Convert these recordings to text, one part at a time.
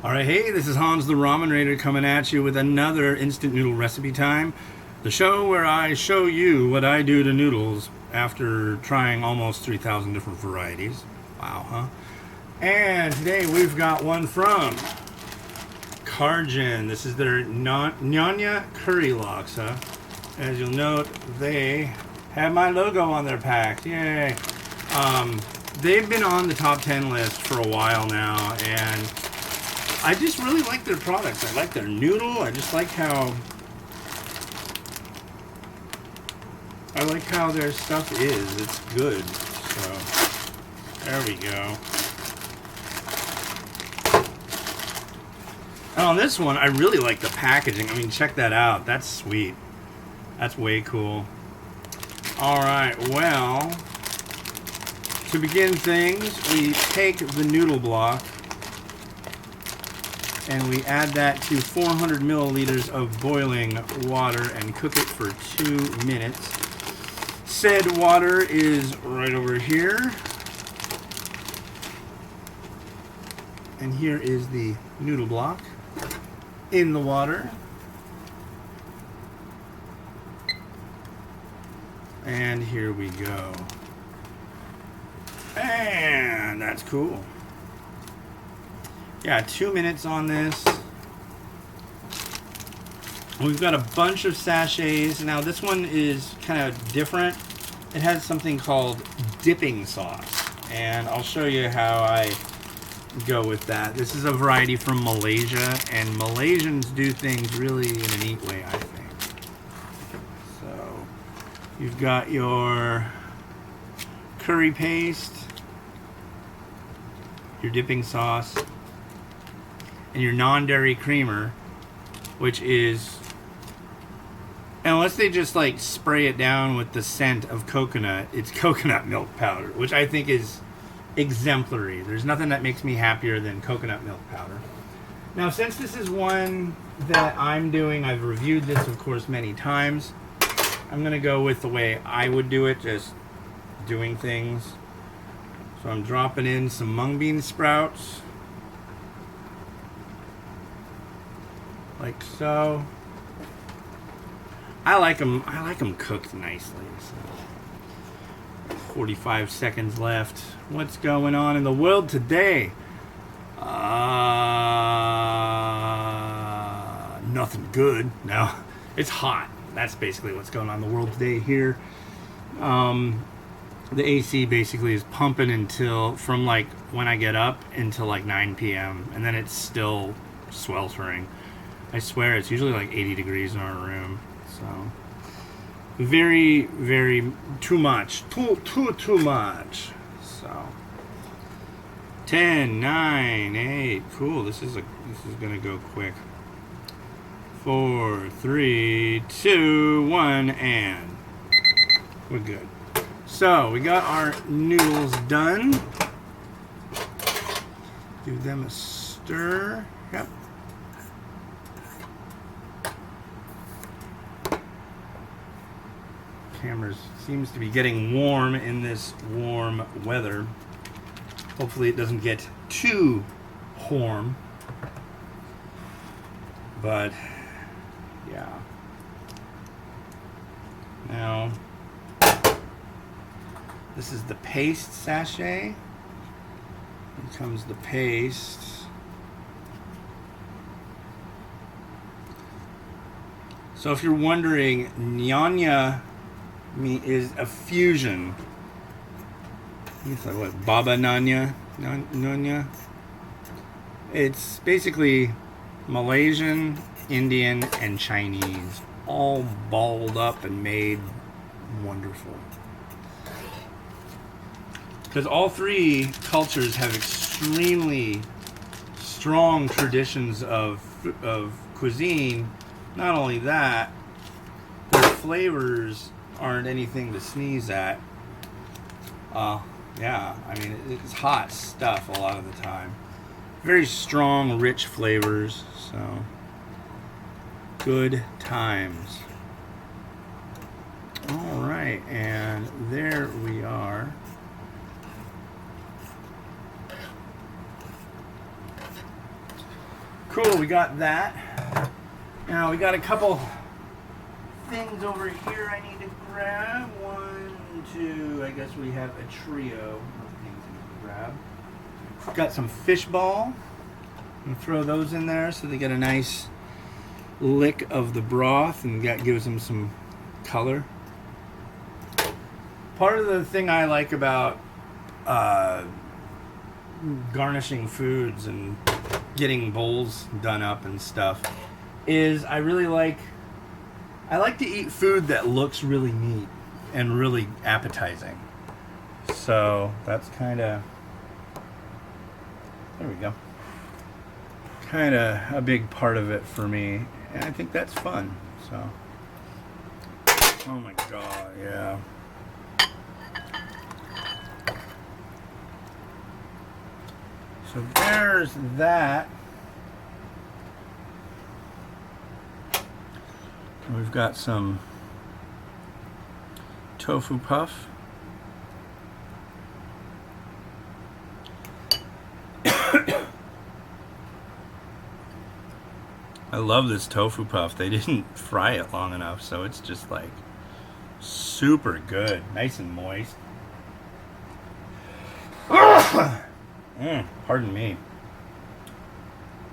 Alright, hey, this is Hans the Ramen Rater coming at you with another instant noodle recipe time. The show where I show you what I do to noodles after trying almost 3,000 different varieties. Wow, huh? And today we've got one from Karjan. This is their Nyonya curry laksa. As you'll note, they have my logo on their packs. Yay! They've been on the top 10 list for a while now, and I just really like their products. I like their noodle. I just like how their stuff is. It's good. So there we go. And on this one, I really like the packaging. I mean, check that out. That's sweet. That's way cool. All right. Well, to begin things, we take the noodle block and we add that to 400 milliliters of boiling water and cook it for 2 minutes. Said water is right over here. And here is the noodle block in the water. And here we go. And that's cool. Yeah, 2 minutes on this. We've got a bunch of sachets. Now this one is kind of different. It has something called dipping sauce, and I'll show you how I go with that. This is a variety from Malaysia, and Malaysians do things really in a neat way, I think. So you've got your curry paste, your dipping sauce, and your non-dairy creamer, which is, unless they just like spray it down with the scent of coconut, it's coconut milk powder, which I think is exemplary. There's nothing that makes me happier than coconut milk powder. Now, since this is one that I'm doing, I've reviewed this, of course, many times. I'm gonna go with the way I would do it, just doing things. So I'm dropping in some mung bean sprouts, like so. I like them cooked nicely. So 45 seconds left. What's going on in the world today? Nothing good. No, it's hot. That's basically what's going on in the world today here. The AC basically is pumping until, from like when I get up until like 9 p.m. and then it's still sweltering. I swear it's usually like 80 degrees in our room. So very, very too much. Too much. So 10, 9, 8. Cool. This is gonna go quick. 4, 3, 2, 1, and we're good. So we got our noodles done. Give them a stir. Yep. Camera seems to be getting warm in this warm weather. Hopefully it doesn't get too warm. But yeah. Now this is the paste sachet. Here comes the paste. So if you're wondering, Nyonya is a fusion. It's like what, Baba Nyonya? Nyonya? It's basically Malaysian, Indian, and Chinese, all balled up and made wonderful. Because all three cultures have extremely strong traditions of cuisine. Not only that, their flavors aren't anything to sneeze at. Yeah, I mean, it's hot stuff a lot of the time. Very strong, rich flavors, so good times. All right, and there we are. Cool, we got that. Now we got a couple things over here I need to grab. 1, 2, I guess we have a trio of things I need to grab. Got some fish ball. I'm gonna throw those in there so they get a nice lick of the broth, and that gives them some color. Part of the thing I like about garnishing foods and getting bowls done up and stuff is I like to eat food that looks really neat and really appetizing. So that's kind of, there we go, kind of a big part of it for me, and I think that's fun. So, oh my god, yeah. So there's that. We've got some tofu puff. I love this tofu puff. They didn't fry it long enough, so it's just like super good, nice and moist. Pardon me.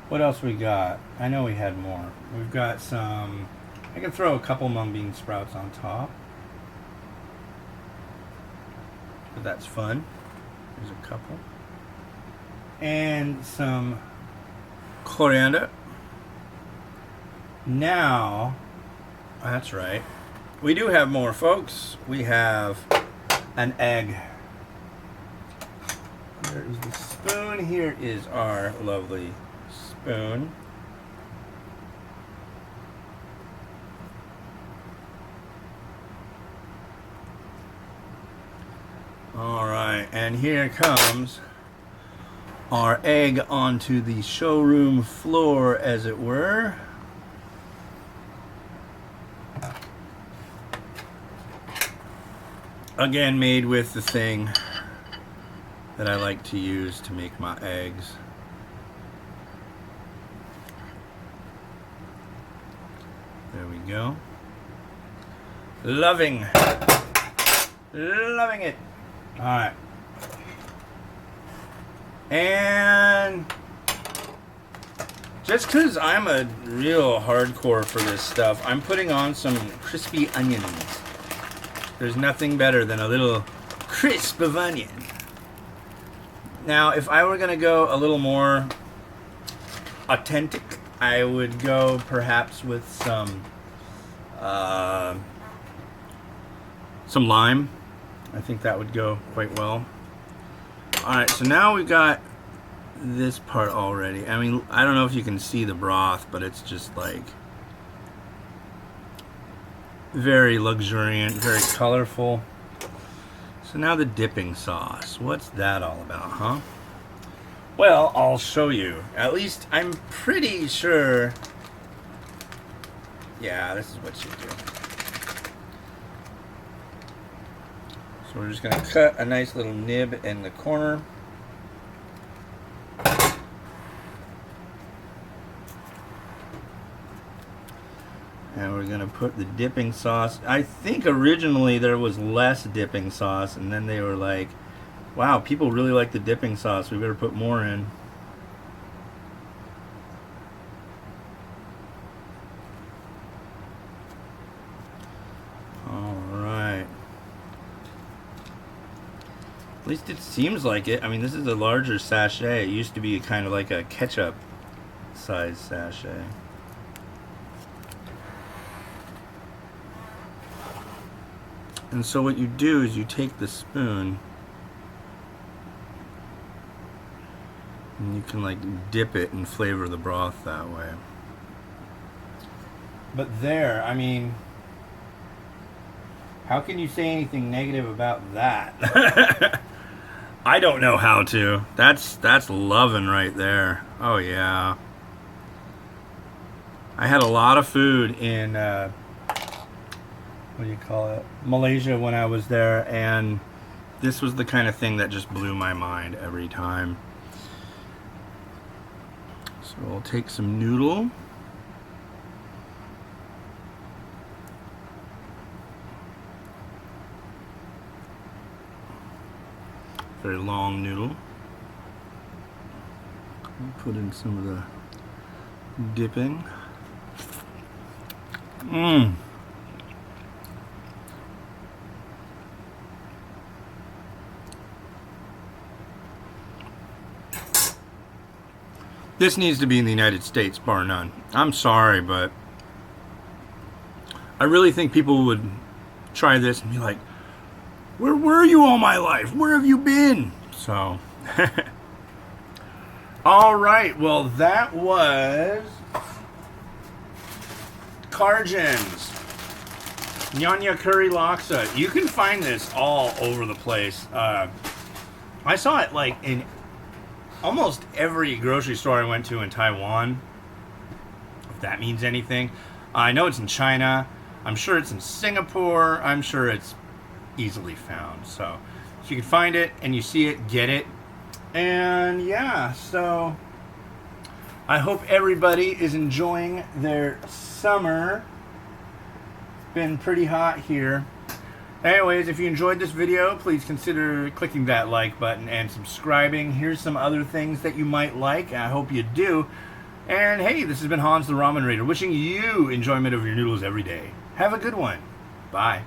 What else we got? I know we had more. We've got some, I can throw a couple mung bean sprouts on top, but that's fun. There's a couple. And some coriander. Now, that's right, we do have more, folks. We have an egg. There is the spoon. Here is our lovely spoon. All right, and here comes our egg onto the showroom floor, as it were. Again, made with the thing that I like to use to make my eggs. There we go. Loving it. All right. And just because I'm a real hardcore for this stuff, I'm putting on some crispy onions. There's nothing better than a little crisp of onion. Now, if I were going to go a little more authentic, I would go perhaps with some lime. I think that would go quite well. Alright, so now we've got this part already. I mean, I don't know if you can see the broth, but it's just like very luxuriant, very colorful. So now the dipping sauce. What's that all about, huh? Well, I'll show you. At least I'm pretty sure. Yeah, this is what you do. So we're just going to cut a nice little nib in the corner. And we're going to put the dipping sauce. I think originally there was less dipping sauce, and then they were like, wow, people really like the dipping sauce. We better put more in. Alright. At least it seems like it. I mean, this is a larger sachet. It used to be kind of like a ketchup size sachet. And so what you do is you take the spoon and you can like dip it and flavor the broth that way. But there, I mean, how can you say anything negative about that? I don't know how to. That's loving right there. Oh yeah. I had a lot of food in what do you call it, Malaysia, when I was there, and this was the kind of thing that just blew my mind every time. So we'll take some noodle. Very long noodle. Put in some of the dipping. Mmm. This needs to be in the United States, bar none. I'm sorry, but I really think people would try this and be like, where were you all my life? Where have you been? So, all right. Well, that was Karjan's Nyonya Curry Laksa. You can find this all over the place. I saw it like in almost every grocery store I went to in Taiwan, if that means anything. I know it's in China. I'm sure it's in Singapore. I'm sure it's easily found. So if you can find it and you see it, get it. And yeah, so I hope everybody is enjoying their summer. It's been pretty hot here. Anyways, if you enjoyed this video, please consider clicking that like button and subscribing. Here's some other things that you might like. I hope you do. And hey, this has been Hans the Ramen Rater, wishing you enjoyment of your noodles every day. Have a good one. Bye.